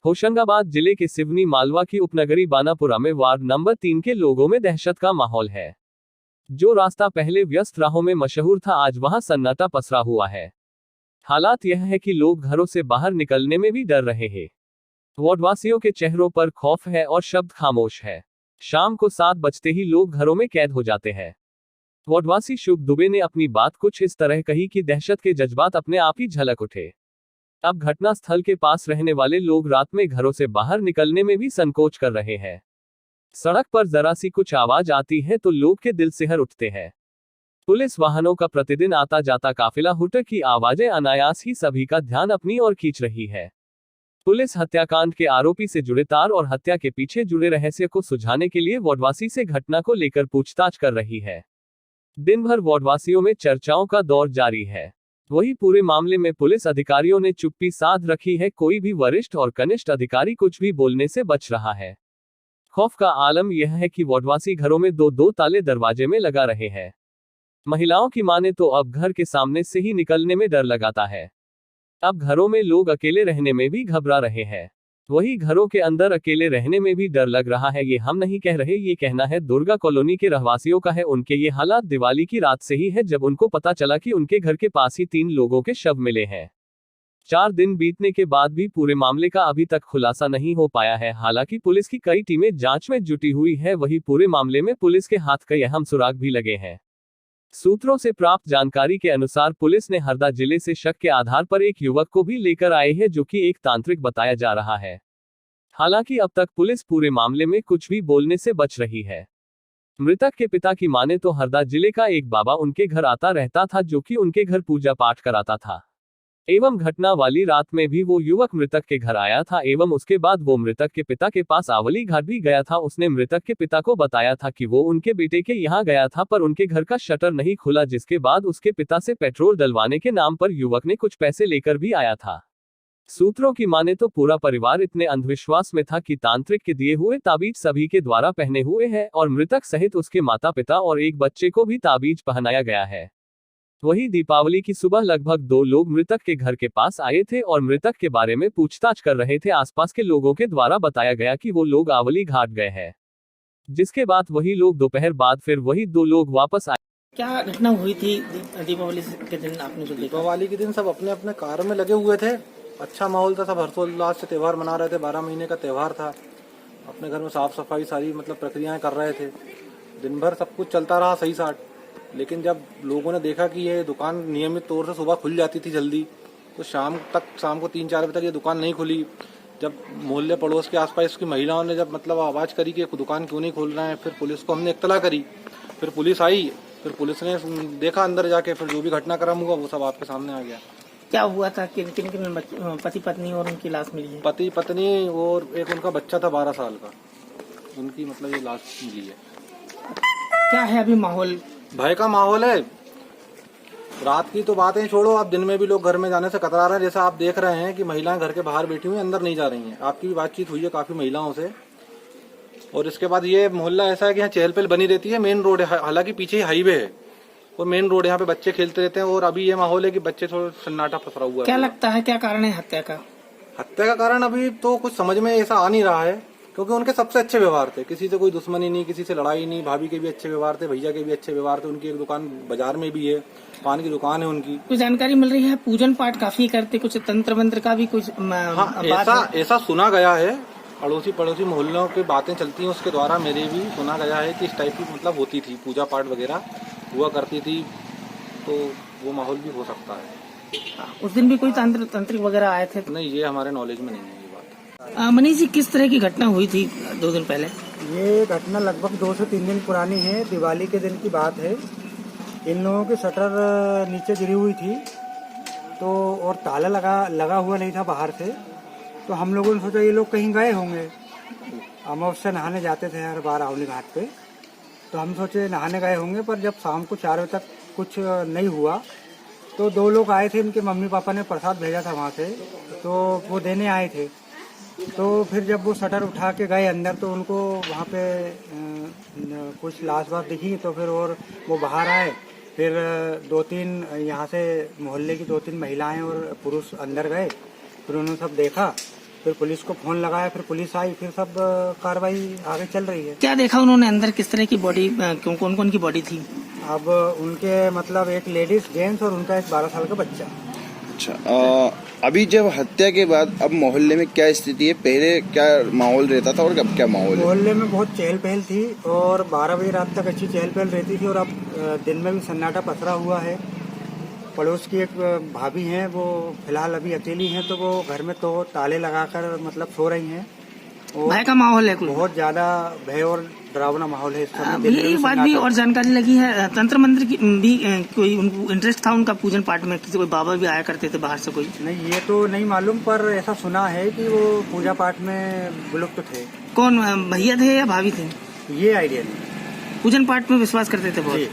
होशंगाबाद जिले के सिवनी मालवा की उपनगरी बानापुरा में वार्ड नंबर 3 के लोगों में दहशत का माहौल है। जो रास्ता पहले व्यस्त राहों में मशहूर था, आज वहां सन्नाटा पसरा हुआ है। हालात यह है कि लोग घरों से बाहर निकलने में भी डर रहे हैं। वार्डवासियों के चेहरों पर खौफ है और शब्द खामोश है। शाम को 7 बजते ही लोग घरों में कैद हो जाते हैं। वार्डवासी शुभ दुबे ने अपनी बात कुछ इस तरह कही कि दहशत के जज्बात अपने आप ही झलक उठे। अब घटना स्थल के पास रहने वाले लोग रात में घरों से बाहर निकलने में भी संकोच कर रहे हैं। सड़क पर जरा सी कुछ आवाज आती है तो लोग के दिल सिहर उठते हैं। पुलिस वाहनों का प्रतिदिन आता जाता काफिला हुटर की आवाजें अनायास ही सभी का ध्यान अपनी ओर खींच रही है। पुलिस हत्याकांड के आरोपी से जुड़े तार और हत्या के पीछे जुड़े रहस्य को सुलझाने के लिए वार्डवासी से घटना को लेकर पूछताछ कर रही है। दिन भर वार्डवासियों में चर्चाओं का दौर जारी है। वही पूरे मामले में पुलिस अधिकारियों ने चुप्पी साध रखी है। कोई भी वरिष्ठ और कनिष्ठ अधिकारी कुछ भी बोलने से बच रहा है। खौफ का आलम यह है कि वार्डवासी घरों में दो ताले दरवाजे में लगा रहे हैं। महिलाओं की माने तो अब घर के सामने से ही निकलने में डर लगाता है। अब घरों में लोग अकेले रहने में भी घबरा रहे हैं। वही घरों के अंदर अकेले रहने में भी डर लग रहा है। ये हम नहीं कह रहे, ये कहना है दुर्गा कॉलोनी के रहवासियों का है। उनके ये हालात दिवाली की रात से ही है, जब उनको पता चला कि उनके घर के पास ही 3 लोगों के शव मिले हैं। 4 दिन बीतने के बाद भी पूरे मामले का अभी तक खुलासा नहीं हो पाया है। हालांकि पुलिस की कई टीमें जांच में जुटी हुई है। वही पूरे मामले में पुलिस के हाथ कई अहम सुराग भी लगे हैं। सूत्रों से प्राप्त जानकारी के अनुसार पुलिस ने हरदा जिले से शक के आधार पर एक युवक को भी लेकर आए हैं, जो कि एक तांत्रिक बताया जा रहा है। हालांकि अब तक पुलिस पूरे मामले में कुछ भी बोलने से बच रही है। मृतक के पिता की माने तो हरदा जिले का एक बाबा उनके घर आता रहता था, जो कि उनके घर पूजा पाठ कराता था। एवं घटना वाली रात में भी वो युवक मृतक के घर आया था एवं उसके बाद वो मृतक के पिता के पास आवली घाट भी गया था। उसने मृतक के पिता को बताया था कि वो उनके बेटे के यहाँ गया था, पर उनके घर का शटर नहीं खुला, जिसके बाद उसके पिता से पेट्रोल डलवाने के नाम पर युवक ने कुछ पैसे लेकर भी आया था। सूत्रों की माने तो पूरा परिवार इतने अंधविश्वास में था कि तांत्रिक के दिए हुए ताबीज सभी के द्वारा पहने हुए हैं और मृतक सहित उसके माता पिता और एक बच्चे को भी ताबीज पहनाया गया है। वही दीपावली की सुबह लगभग 2 लोग मृतक के घर के पास आए थे और मृतक के बारे में पूछताछ कर रहे थे। आसपास के लोगों के द्वारा बताया गया कि वो लोग आवली घाट गए हैं, जिसके बाद वही लोग दोपहर बाद फिर वही 2 लोग वापस आए। क्या घटना हुई थी दीपावली के दिन? आपने जो दीपावली के दिन सब अपने अपने कार में लगे हुए थे। अच्छा माहौल था, सब हर्षोल्लास से त्यौहार मना रहे थे। 12 महीने का त्यौहार था। अपने घर में साफ सफाई सारी प्रक्रियाएं कर रहे थे। दिन भर सब कुछ चलता रहा सही साठ। लेकिन जब लोगों ने देखा कि ये दुकान नियमित तौर से सुबह खुल जाती थी जल्दी, तो शाम को 3-4 बजे तक ये दुकान नहीं खुली। जब मोहल्ले पड़ोस के आसपास की महिलाओं ने जब आवाज करी कि दुकान क्यों नहीं खोल रहे हैं, फिर पुलिस को हमने इत्तला करी। फिर पुलिस आई, फिर पुलिस ने देखा अंदर जाके, फिर जो भी घटनाक्रम हुआ वो सब आपके सामने आ गया। क्या हुआ था? किन पति पत्नी और उनकी लाश मिली है? पति पत्नी और एक उनका बच्चा था 12 साल का, उनकी ये लाश मिली है। क्या है अभी माहौल? भय का माहौल है। रात की तो बातें छोड़ो, अब दिन में भी लोग घर में जाने से कतरा रहे हैं। जैसा आप देख रहे हैं कि महिलाएं घर के बाहर बैठी हुई अंदर नहीं जा रही हैं। आपकी भी बातचीत हुई है काफी महिलाओं से। और इसके बाद ये मोहल्ला ऐसा है कि यहाँ चहल पहल बनी रहती है। मेन रोड है, हालांकि पीछे ही हाईवे है और मेन रोड, यहाँ पे बच्चे खेलते रहते हैं। और अभी ये माहौल है कि बच्चे थोड़ा सन्नाटा पसरा हुआ है। क्या लगता है क्या कारण है हत्या का? हत्या का कारण अभी तो कुछ समझ में ऐसा आ नहीं रहा है, क्योंकि उनके सबसे अच्छे व्यवहार थे। किसी से कोई दुश्मनी नहीं, किसी से लड़ाई नहीं। भाभी के भी अच्छे व्यवहार थे, भैया के भी अच्छे व्यवहार थे। उनकी एक दुकान बाजार में भी है, पान की दुकान है उनकी। कुछ जानकारी मिल रही है पूजन पाठ काफी करते, कुछ तंत्र मंत्र का भी कुछ ऐसा सुना गया है। अड़ोसी पड़ोसी मोहल्लों की बातें चलती हैं, उसके द्वारा मेरे भी सुना गया है कि इस टाइप की होती थी, पूजा पाठ वगैरह हुआ करती थी। तो वो माहौल भी हो सकता है। उस दिन भी कोई तांत्रिक वगैरह आए थे? नहीं, ये हमारे नॉलेज में नहीं है ये बात। मनीष जी, किस तरह की घटना हुई थी 2 दिन पहले? ये घटना लगभग 2 से 3 दिन पुरानी है। दिवाली के दिन की बात है। इन लोगों की शटर नीचे गिरी हुई थी तो और ताला लगा हुआ नहीं था बाहर से। तो हम लोगों ने सोचा ये लोग कहीं गए होंगे। अमावस्या नहाने जाते थे हर बार आवली घाट पे, तो हम सोचे नहाने गए होंगे। पर जब शाम को 4 बजे तक कुछ नहीं हुआ तो 2 लोग आए थे। इनके मम्मी पापा ने प्रसाद भेजा था वहाँ से, तो वो देने आए थे। तो फिर जब वो शटर उठा के गए अंदर, तो उनको वहाँ पे कुछ लाश वाश दिखी। तो फिर और वो बाहर आए। फिर 2-3 यहाँ से मोहल्ले की 2-3 महिलाएं और पुरुष अंदर गए। फिर उन्होंने सब देखा फिर पुलिस को फोन लगाया, फिर पुलिस आई, फिर सब कार्रवाई आगे चल रही है। क्या देखा उन्होंने अंदर, किस तरह की बॉडी, कौन कौन की बॉडी थी? अब उनके मतलब एक लेडीज जेंट्स और उनका एक 12 साल का बच्चा। अच्छा, अभी जब हत्या के बाद अब मोहल्ले में क्या स्थिति है? पहले क्या माहौल रहता था और अब क्या माहौल है? मोहल्ले में बहुत चहल पहल थी और 12 बजे रात तक अच्छी चहल पहल रहती थी और अब दिन में भी सन्नाटा पसरा हुआ है। पड़ोस की एक भाभी हैं, वो फिलहाल अभी अकेली हैं, तो वो घर में तो ताले लगाकर मतलब सो रही हैं। और भय का माहौल है कुछ? बहुत ज्यादा भय और डरावना माहौल है इस समय। दिन में ये भी एक बात भी सन्नाटा। और जानकारी लगी है, तंत्र मंत्र की भी कोई उनको इंटरेस्ट था उनका पूजन पाठ में? किसी कोई बाबा भी आया करते थे बाहर से कोई? नहीं, ये तो नहीं मालूम, पर ऐसा सुना है कि वो पूजा पाठ में विलुप्त थे। कौन, भैया थे या भाभी थे? ये आइडिया नहीं। पूजन पाठ में विश्वास करते थे बहुत? जी।